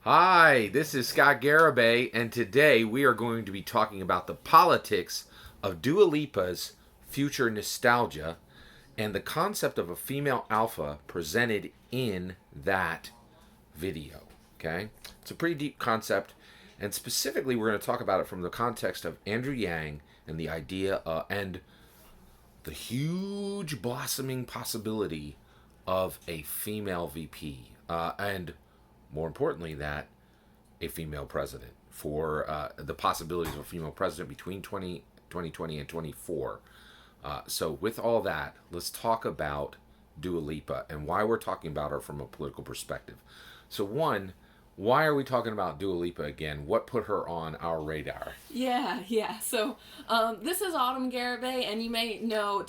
Hi, this is Scott Garibay, and today we are going to be talking about the politics of Dua Lipa's future nostalgia and the concept of a female alpha presented in that video. Okay? It's a pretty deep concept, and specifically, we're going to talk about it from the context of Andrew Yang and the idea and the huge blossoming possibility of a female VP. And more importantly, that a female president for the possibilities of a female president between 2020 and 24. So with all that, let's talk about Dua Lipa and why we're talking about her from a political perspective. So one, why are we talking about Dua Lipa again? What put her on our radar? Yeah. So this is Autumn Garibay, and you may know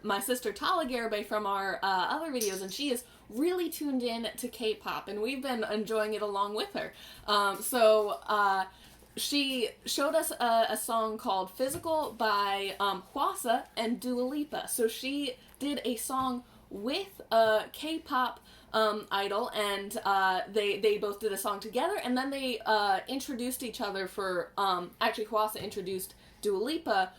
my sister Tala Garibay from our other videos, and she is really tuned in to K-pop, and we've been enjoying it along with her. She showed us a song called Physical by Hwasa and Dua Lipa. So she did a song with a K-pop idol, and they both did a song together, and then they introduced each other for, actually Hwasa introduced Dua Lipa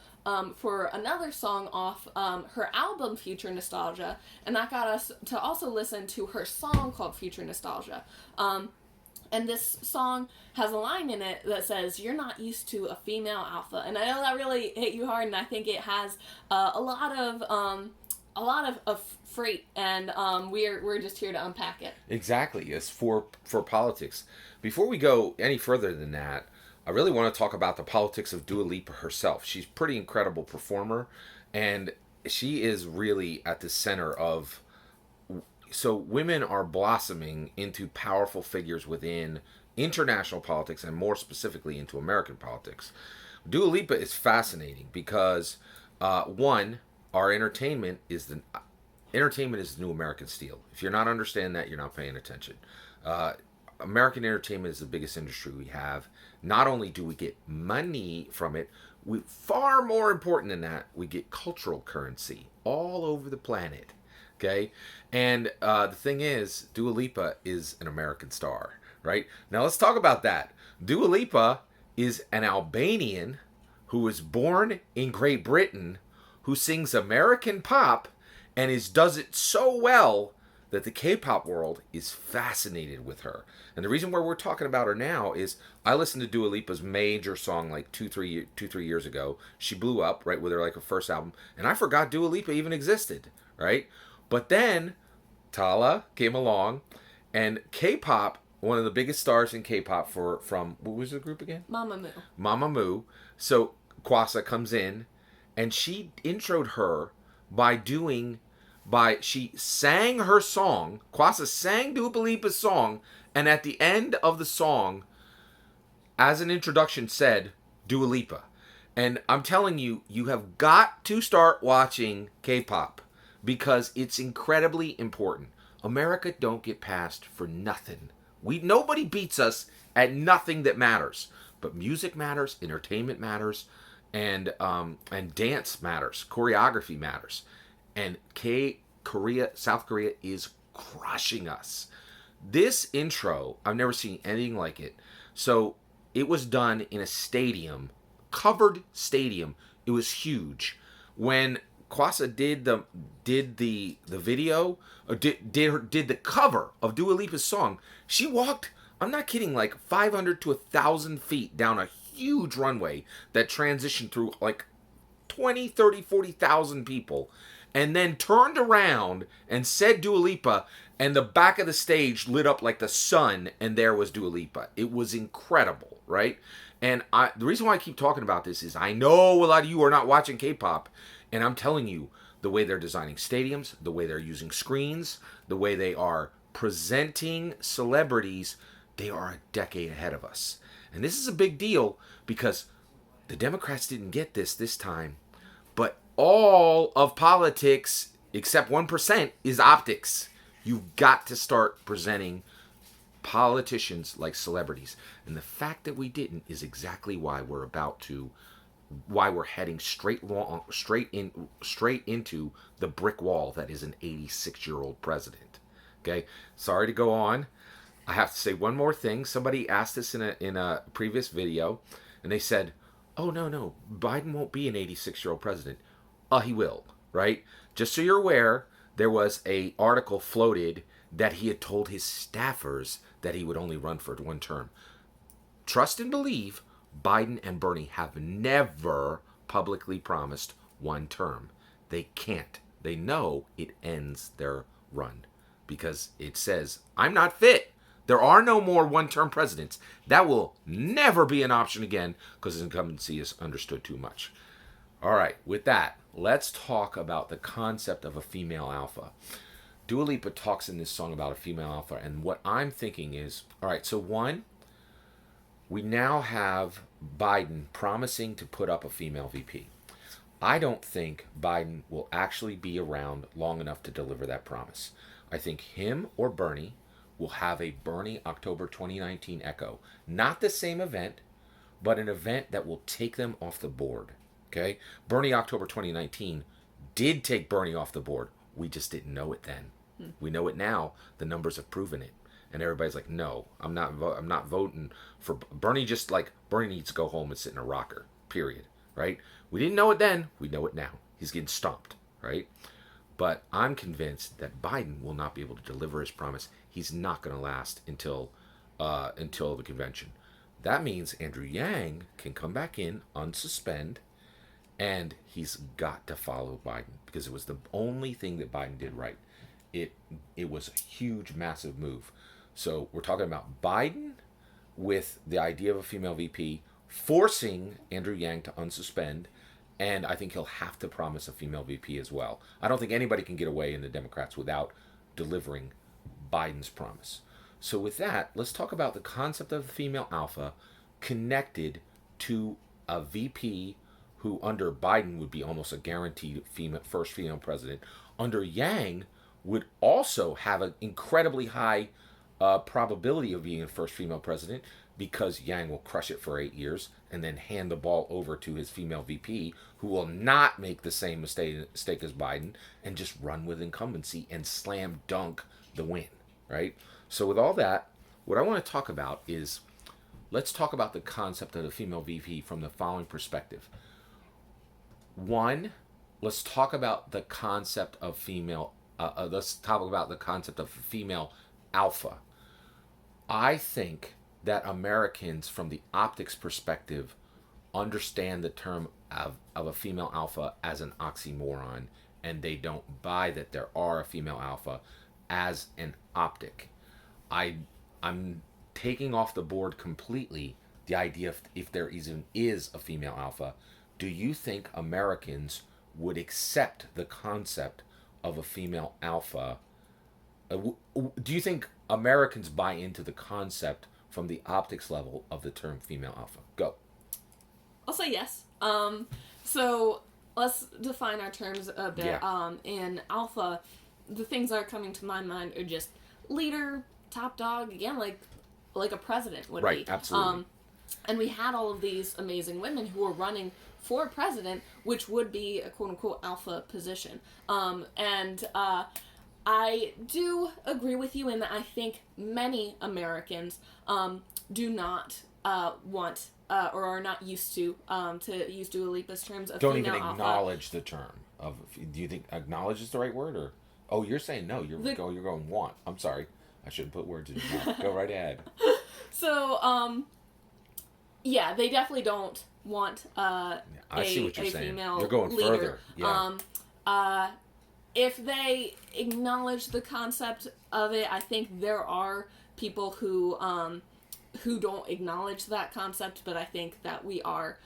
for another song off her album Future Nostalgia, and that got us to also listen to her song called Future Nostalgia. And this song has a line in it that says, "You're not used to a female alpha." And I know that really hit you hard, and I think it has a lot of freight, and we're just here to unpack it. Exactly. It's for politics. Before we go any further than that, I really want to talk about the politics of Dua Lipa herself. She's a pretty incredible performer, and she is really at the center of... So women are blossoming into powerful figures within international politics, and more specifically into American politics. Dua Lipa is fascinating because, one, our entertainment is the new American steel. If you're not understanding that, you're not paying attention. American entertainment is the biggest industry we have. Not only do we get money from it, far more important than that, we get cultural currency all over the planet. Okay? And the thing is, Dua Lipa is an American star, right? Now let's talk about that. Dua Lipa is an Albanian who was born in Great Britain, who sings American pop and does it so well that the K-pop world is fascinated with her. And the reason why we're talking about her now is I listened to Dua Lipa's major song like two, 3 years ago. She blew up, right, with her first album, and I forgot Dua Lipa even existed, right? But then Tala came along, and K-pop, one of the biggest stars in K-pop from what was the group again? Mamamoo. So Hwasa comes in, and she introed her she sang her song. Hwasa sang Dua Lipa's song, and at the end of the song, as an introduction, said Dua Lipa. And I'm telling you, you have got to start watching K-pop because it's incredibly important. America don't get passed for nothing. Nobody beats us at nothing that matters. But music matters, entertainment matters, and dance matters, choreography matters. And South Korea is crushing us. This intro, I've never seen anything like it. So it was done in a stadium, covered stadium. It was huge. When Hwasa did the video, did the cover of Dua Lipa's song, she walked, I'm not kidding, like 500 to 1,000 feet down a huge runway that transitioned through like 20, 30, 40,000 people, and then turned around and said Dua Lipa, and the back of the stage lit up like the sun, and there was Dua Lipa. It was incredible, right? And the reason why I keep talking about this is I know a lot of you are not watching K-pop, and I'm telling you, the way they're designing stadiums, the way they're using screens, the way they are presenting celebrities, they are a decade ahead of us. And this is a big deal because the Democrats didn't get this time, but all of politics, except 1%, is optics. You've got to start presenting politicians like celebrities. And the fact that we didn't is exactly why we're heading straight into the brick wall that is an 86-year-old president. Okay? Sorry to go on. I have to say one more thing. Somebody asked this in a previous video, and they said, "Oh no, Biden won't be an 86-year-old president." He will, right? Just so you're aware, there was a article floated that he had told his staffers that he would only run for one term. Trust and believe, Biden and Bernie have never publicly promised one term. They can't. They know it ends their run because it says, "I'm not fit. There are no more one-term presidents." That will never be an option again because his incumbency is understood too much. All right, with that, let's talk about the concept of a female alpha. Dua Lipa talks in this song about a female alpha, and what I'm thinking is, all right, so one, we now have Biden promising to put up a female VP. I don't think Biden will actually be around long enough to deliver that promise. I think him or Bernie will have a Bernie October 2019 echo. Not the same event, but an event that will take them off the board. Okay? Bernie October 2019 did take Bernie off the board. We just didn't know it then. We know it now. The numbers have proven it. And everybody's like, "No, I'm not voting for Bernie." Just like Bernie needs to go home and sit in a rocker. Period. Right? We didn't know it then. We know it now. He's getting stomped. Right? But I'm convinced that Biden will not be able to deliver his promise. He's not going to last until the convention. That means Andrew Yang can come back in, unsuspend, and he's got to follow Biden because it was the only thing that Biden did right. It was a huge, massive move. So we're talking about Biden with the idea of a female VP, forcing Andrew Yang to unsuspend, and I think he'll have to promise a female VP as well. I don't think anybody can get away in the Democrats without delivering Biden's promise. So with that, let's talk about the concept of the female alpha connected to a VP who under Biden would be almost a guaranteed first female president. Under Yang would also have an incredibly high probability of being a first female president because Yang will crush it for 8 years and then hand the ball over to his female VP who will not make the same mistake as Biden and just run with incumbency and slam dunk the win, right? So with all that, what I want to talk about is, let's talk about the concept of the female VP from the following perspective. One, let's talk about the concept of female alpha. I think that Americans, from the optics perspective, understand the term of a female alpha as an oxymoron, and they don't buy that there are a female alpha as an optic. I'm taking off the board completely the idea if there even is a female alpha. Do you think Americans would accept the concept of a female alpha? Do you think Americans buy into the concept from the optics level of the term female alpha? Go. I'll say yes. So let's define our terms a bit. Yeah. In alpha, the things that are coming to my mind are just leader, top dog, again, like a president would be. Right, absolutely. And we had all of these amazing women who were running for president, which would be a quote-unquote alpha position. I do agree with you in that I think many Americans do not want or are not used to use Dua Lipa's terms of don't female even alpha. acknowledge the term of. Do you think acknowledge is the right word, or you're saying no? You're going want. I'm sorry, I shouldn't put words in your mouth. Go right ahead. So yeah, they definitely don't want I see what you're saying. Female You're going leader. further. Yeah. If they acknowledge the concept of it, I think there are people who don't acknowledge that concept, but I think that we are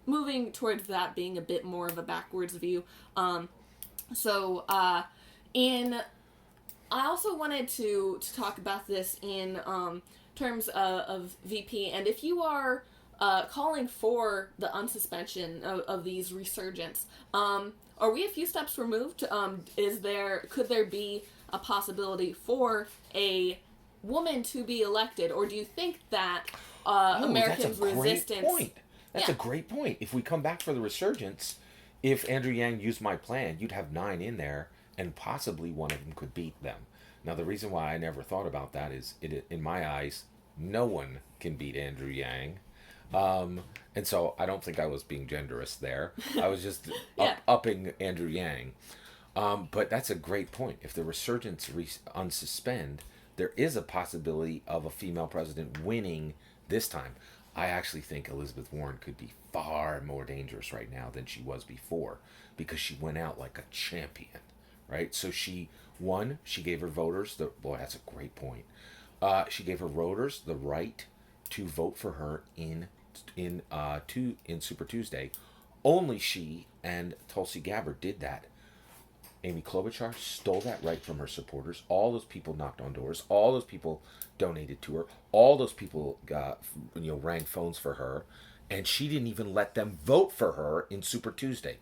moving towards that being a bit more of a backwards view. I also wanted to talk about this in terms of VP, and if you are calling for the unsuspension of these resurgents, are we a few steps removed? Could there be a possibility for a woman to be elected, or do you think that Americans resistance? That's a great point. If we come back for the resurgence, if Andrew Yang used my plan, you'd have 9 in there, and possibly one of them could beat them. Now, the reason why I never thought about that is, in my eyes, no one can beat Andrew Yang. And so I don't think I was being genderist there. I was just Yeah. upping Andrew Yang. But that's a great point. If the resurgence unsuspend, there is a possibility of a female president winning this time. I actually think Elizabeth Warren could be far more dangerous right now than she was before, because she went out like a champion, right? So she won. She gave her voters the boy. That's a great point. She gave her voters the right to vote for her in Super Tuesday. Only she and Tulsi Gabbard did that. Amy Klobuchar stole that right from her supporters. All those people knocked on doors. All those people donated to her. All those people rang phones for her, and she didn't even let them vote for her in Super Tuesday.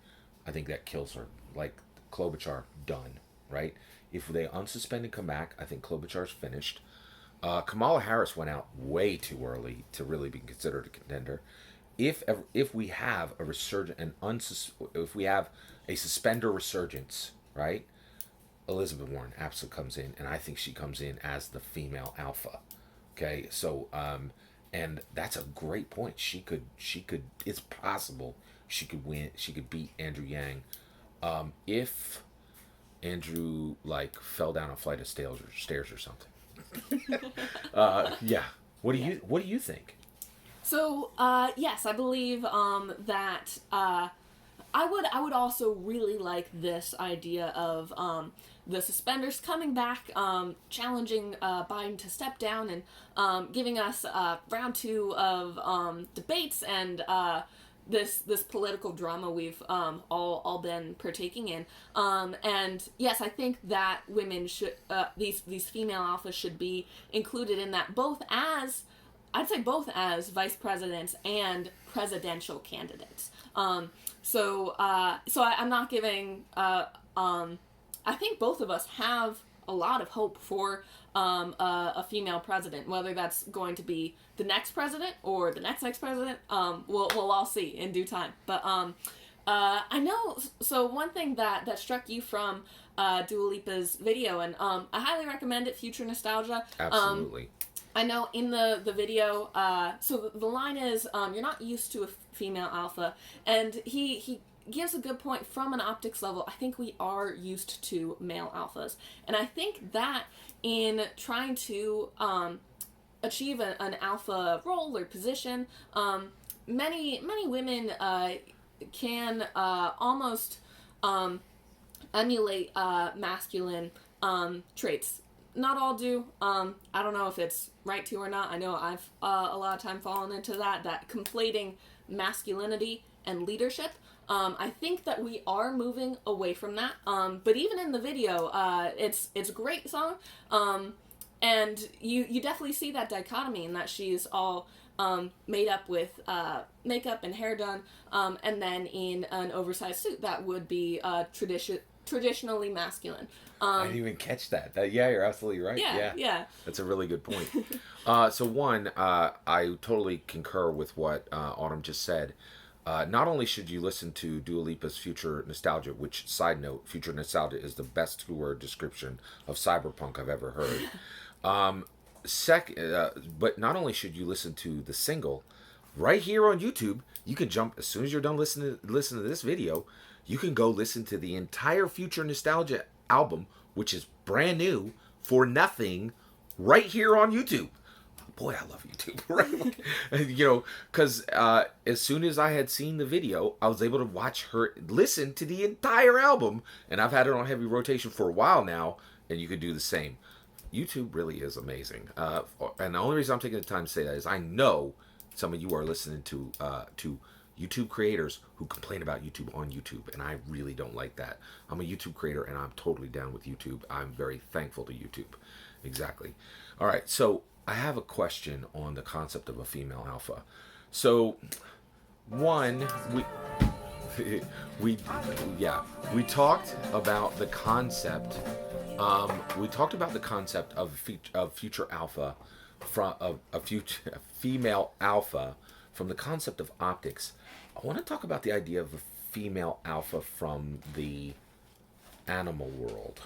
I think that kills her. Like Klobuchar, done. Right? If they unsuspend and come back, I think Klobuchar's finished. Kamala Harris went out way too early to really be considered a contender. If we have a resurgent if we have a suspender resurgence, right? Elizabeth Warren absolutely comes in, and I think she comes in as the female alpha. Okay, so and that's a great point. She could. It's possible she could win. She could beat Andrew Yang, if Andrew fell down a flight of stairs or something. Yeah. What do you think? So, yes, I believe that I would also really like this idea of the suspenders coming back, challenging Biden to step down, and giving us round 2 of debates and this political drama we've all been partaking in. And yes, I think that women should these female alphas should be included in that, I'd say both as vice presidents and presidential candidates. So I'm not giving. I think both of us have a lot of hope for a female president. Whether that's going to be the next president or the next president, we'll all see in due time. But I know. So one thing that struck you from Dua Lipa's video, and I highly recommend it. Future Nostalgia. Absolutely. I know in the video, so the line is, you're not used to a female alpha, and he gives a good point from an optics level. I think we are used to male alphas, and I think that in trying to achieve an alpha role or position, many women can almost emulate masculine traits. Not all do. I don't know if it's right to or not. I know I've a lot of time fallen into that conflating masculinity and leadership. I think that we are moving away from that. But even in the video, it's a great song. And you definitely see that dichotomy in that she's all made up with makeup and hair done, and then in an oversized suit that would be traditionally masculine. I didn't even catch that. Yeah, you're absolutely right. Yeah. That's a really good point. So one, I totally concur with what Autumn just said. Not only should you listen to Dua Lipa's Future Nostalgia, which, side note, Future Nostalgia is the best 2-word description of cyberpunk I've ever heard. But not only should you listen to the single, right here on YouTube, you can jump, as soon as you're done listening to this video, you can go listen to the entire Future Nostalgia album, which is brand new, for nothing, right here on YouTube. Boy, I love YouTube, right? Because as soon as I had seen the video, I was able to watch her listen to the entire album, and I've had it on heavy rotation for a while now, and you could do the same. YouTube really is amazing, and the only reason I'm taking the time to say that is I know some of you are listening to YouTube creators who complain about YouTube on YouTube, and I really don't like that. I'm a YouTube creator, and I'm totally down with YouTube. I'm very thankful to YouTube. Exactly. All right, so I have a question on the concept of a female alpha. So, one, we talked about the concept. We talked about the concept of future alpha, from a female alpha, from the concept of optics. I want to talk about the idea of a female alpha from the animal world.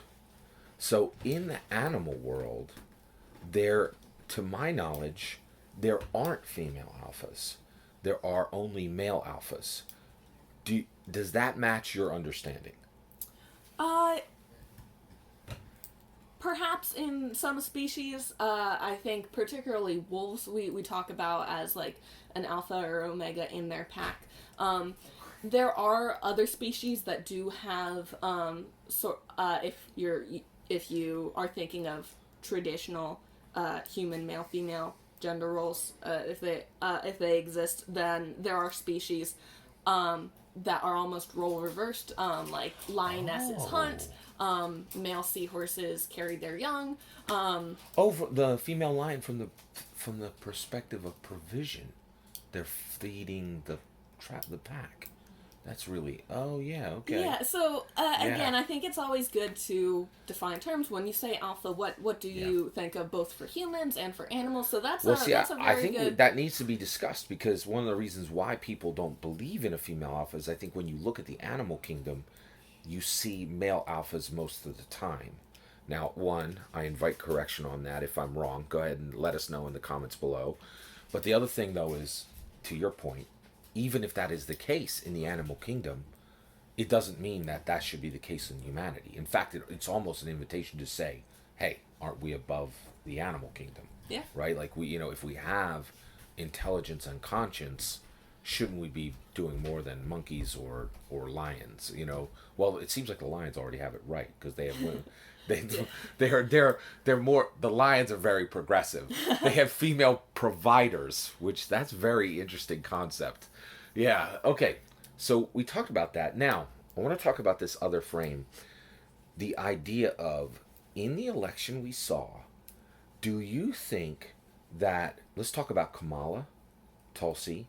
So in the animal world, there, to my knowledge, there aren't female alphas. There are only male alphas. Does that match your understanding? Uh, Perhaps in some species, I think particularly wolves, we talk about as like an alpha or omega in their pack. There are other species that do have if you are thinking of traditional human male female gender roles, if they exist, then there are species that are almost role reversed, like lionesses hunt. Male seahorses carry their young. The female lion from the perspective of provision, they're feeding the pack. That's really okay. Yeah. So again, I think it's always good to define terms. When you say alpha, what do you think of both for humans and for animals? So that's a very I think good. that needs to be discussed, because one of the reasons why people don't believe in a female alpha is, I think, when you look at the animal kingdom, you see male alphas most of the time. Now, one, I invite correction on that. If I'm wrong, go ahead and let us know in the comments below. But the other thing, though, is, to your point, even if that is the case in the animal kingdom, it doesn't mean that that should be the case in humanity. In fact, it's almost an invitation to say, hey, aren't we above the animal kingdom? Yeah. Right? Like, if we have intelligence and conscience, shouldn't we be doing more than monkeys or lions? Well, it seems like the lions already have it right, because they have women. They're more. The lions are very progressive. They have female providers, which that's very interesting concept. Yeah. Okay. So we talked about that. Now I want to talk about this other frame. The idea of, in the election we saw, do you think that, let's talk about Kamala, Tulsi,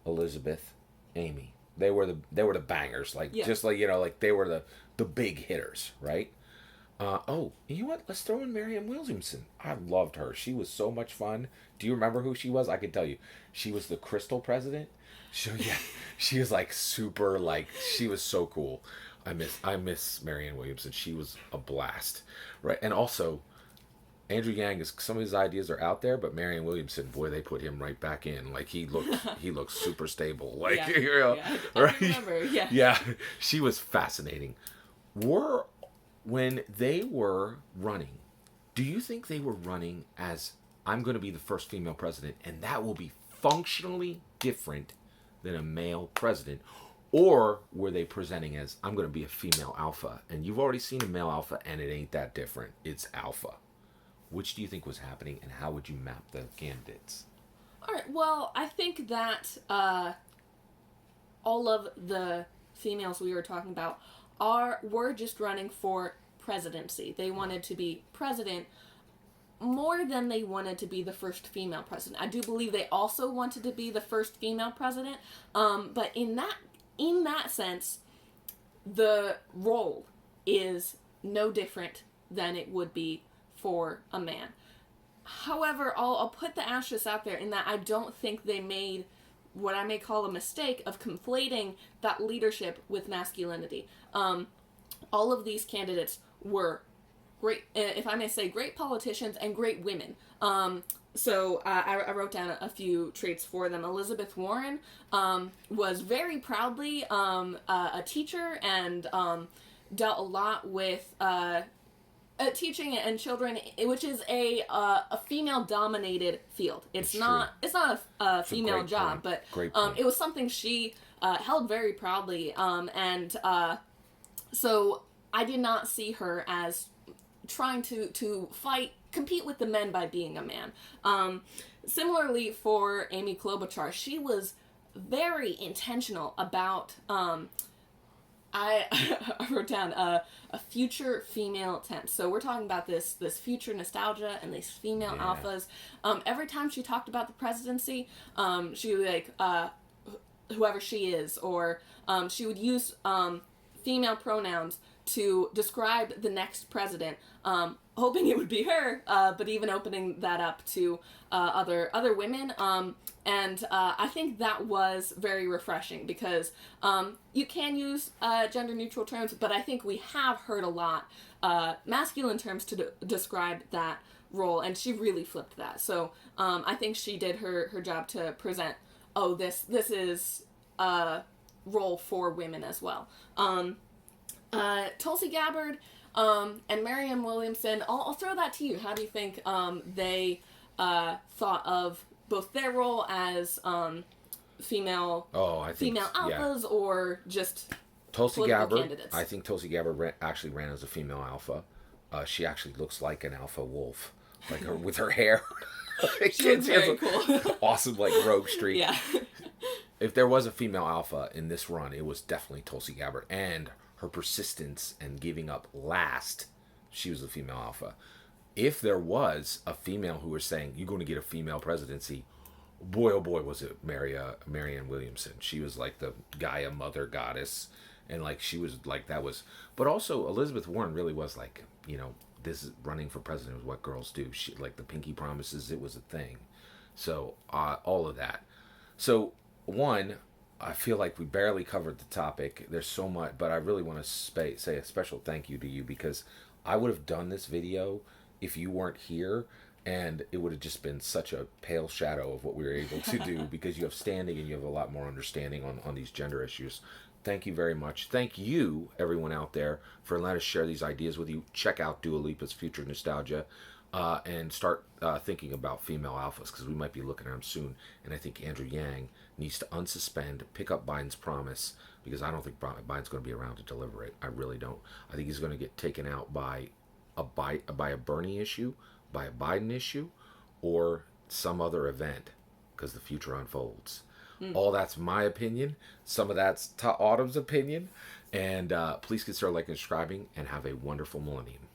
Elizabeth, Amy. They were the bangers, just like they were the big hitters, right? You know what? Let's throw in Marianne Williamson. I loved her. She was so much fun. Do you remember who she was? I can tell you. She was the crystal president. So yeah, she was like super, she was so cool. I miss Marianne Williamson. She was a blast, right? And also, Andrew Yang, some of his ideas are out there, but Marianne Williamson, boy, they put him right back in. Like, he looked super stable. Like, I remember. Yeah. Yeah, she was fascinating. When they were running, do you think they were running as, I'm going to be the first female president, and that will be functionally different than a male president? Or were they presenting as, I'm going to be a female alpha, and you've already seen a male alpha, and it ain't that different. It's alpha. Which do you think was happening, and how would you map the candidates? All right. Well, I think that all of the females we were talking about were just running for presidency. They wanted to be president more than they wanted to be the first female president. I do believe they also wanted to be the first female president, but in that sense, the role is no different than it would be for a man. However, I'll put the asterisk out there in that I don't think they made what I may call a mistake of conflating that leadership with masculinity. All of these candidates were great, if I may say, great politicians and great women. So I wrote down a few traits for them. Elizabeth Warren was very proudly a teacher and dealt a lot with teaching and children, which is a female-dominated field. It's not a female job, but it was something she held very proudly. So I did not see her as trying to compete with the men by being a man. Similarly for Amy Klobuchar, she was very intentional about I wrote down a future female tense. So we're talking about this future nostalgia and these female alphas. Every time she talked about the presidency, she would be like, whoever she is, or she would use female pronouns to describe the next president, hoping it would be her, but even opening that up to other women. And I think that was very refreshing because you can use gender-neutral terms, but I think we have heard a lot masculine terms to describe that role, and she really flipped that. So I think she did her job to present, oh, this is a role for women as well. Tulsi Gabbard and Marianne Williamson, I'll throw that to you. How do you think they thought of both their role as female alphas, or just Tulsi Gabbard candidates? I think Tulsi Gabbard actually ran as a female alpha. She actually looks like an alpha wolf, like her with her hair. She was very cool. Awesome, like rogue streak. Yeah. If there was a female alpha in this run, it was definitely Tulsi Gabbard, and her persistence and giving up last, she was a female alpha. If there was a female who was saying, you're going to get a female presidency, boy, oh boy, was it Marianne Williamson. She was like the Gaia mother goddess, and like she was like, that was, but also Elizabeth Warren really was like, you know, this is running for president was what girls do. She, like the pinky promises, it was a thing. So all of that. So one, I feel like we barely covered the topic. There's so much, but I really want to say a special thank you to you, because I would have done this video if you weren't here, and it would have just been such a pale shadow of what we were able to do, because you have standing and you have a lot more understanding on these gender issues. Thank you very much. Thank you, everyone out there, for letting us share these ideas with you. Check out Dua Lipa's Future Nostalgia, and start thinking about female alphas, because we might be looking at them soon. And I think Andrew Yang needs to unsuspend, pick up Biden's promise, because I don't think Biden's going to be around to deliver it. I really don't. I think he's going to get taken out by a Bernie issue, by a Biden issue, or some other event, because the future unfolds. All that's my opinion. Some of that's Autumn's opinion. And please consider liking and subscribing, and have a wonderful millennium.